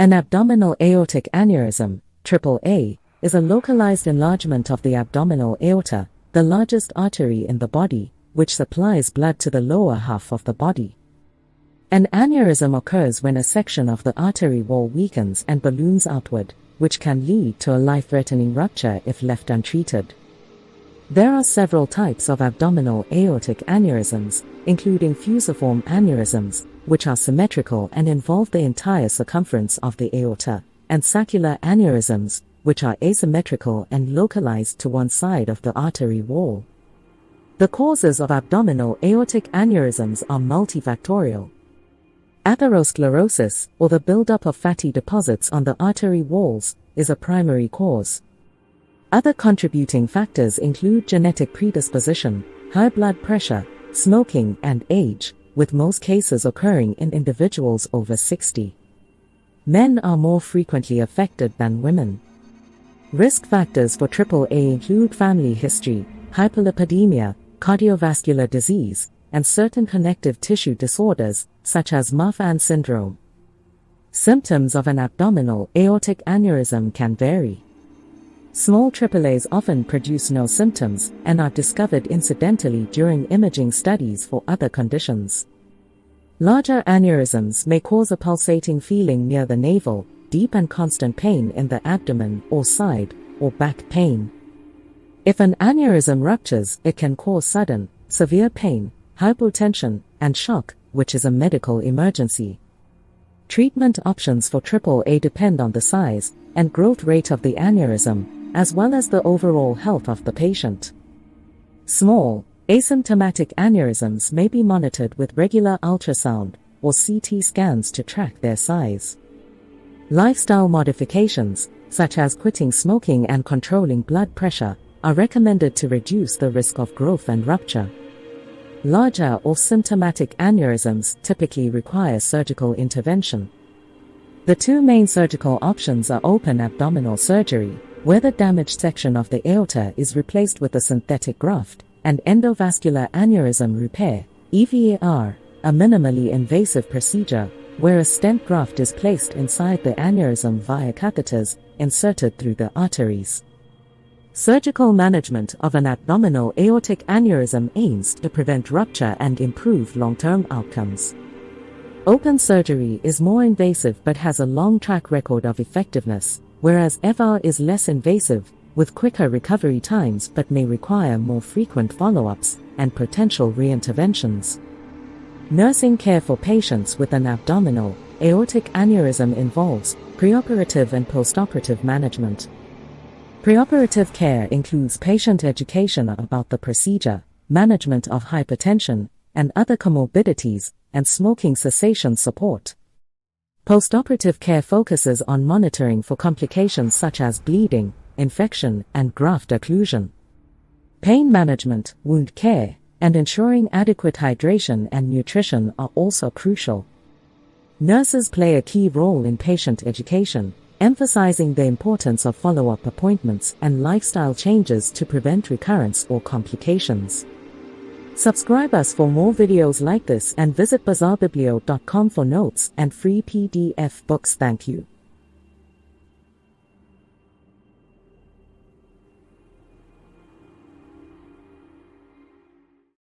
An abdominal aortic aneurysm, AAA, is a localized enlargement of the abdominal aorta, the largest artery in the body, which supplies blood to the lower half of the body. An aneurysm occurs when a section of the artery wall weakens and balloons outward, which can lead to a life-threatening rupture if left untreated. There are several types of abdominal aortic aneurysms, including fusiform aneurysms, which are symmetrical and involve the entire circumference of the aorta, and saccular aneurysms, which are asymmetrical and localized to one side of the artery wall. The causes of abdominal aortic aneurysms are multifactorial. Atherosclerosis, or the buildup of fatty deposits on the artery walls, is a primary cause. Other contributing factors include genetic predisposition, high blood pressure, smoking, and age, with most cases occurring in individuals over 60. Men are more frequently affected than women. Risk factors for AAA include family history, hyperlipidemia, cardiovascular disease, and certain connective tissue disorders, such as Marfan syndrome. Symptoms of an abdominal aortic aneurysm can vary. Small AAAs often produce no symptoms and are discovered incidentally during imaging studies for other conditions. Larger aneurysms may cause a pulsating feeling near the navel, deep and constant pain in the abdomen or side, or back pain. If an aneurysm ruptures, it can cause sudden, severe pain, hypotension, and shock, which is a medical emergency. Treatment options for AAA depend on the size and growth rate of the aneurysm, as well as the overall health of the patient. Small, asymptomatic aneurysms may be monitored with regular ultrasound or CT scans to track their size. Lifestyle modifications, such as quitting smoking and controlling blood pressure, are recommended to reduce the risk of growth and rupture. Larger or symptomatic aneurysms typically require surgical intervention. The two main surgical options are open abdominal surgery, where the damaged section of the aorta is replaced with a synthetic graft, and endovascular aneurysm repair, EVAR, a minimally invasive procedure, where a stent graft is placed inside the aneurysm via catheters inserted through the arteries. Surgical management of an abdominal aortic aneurysm aims to prevent rupture and improve long-term outcomes. Open surgery is more invasive but has a long track record of effectiveness, whereas EVAR is less invasive, with quicker recovery times but may require more frequent follow-ups and potential reinterventions. Nursing care for patients with an abdominal aortic aneurysm involves preoperative and postoperative management. Preoperative care includes patient education about the procedure, management of hypertension and other comorbidities, and smoking cessation support. Postoperative care focuses on monitoring for complications such as bleeding, infection, and graft occlusion. Pain management, wound care, and ensuring adequate hydration and nutrition are also crucial. Nurses play a key role in patient education, emphasizing the importance of follow-up appointments and lifestyle changes to prevent recurrence or complications. Subscribe us for more videos like this and visit bazarbiblio.com for notes and free PDF books. Thank you.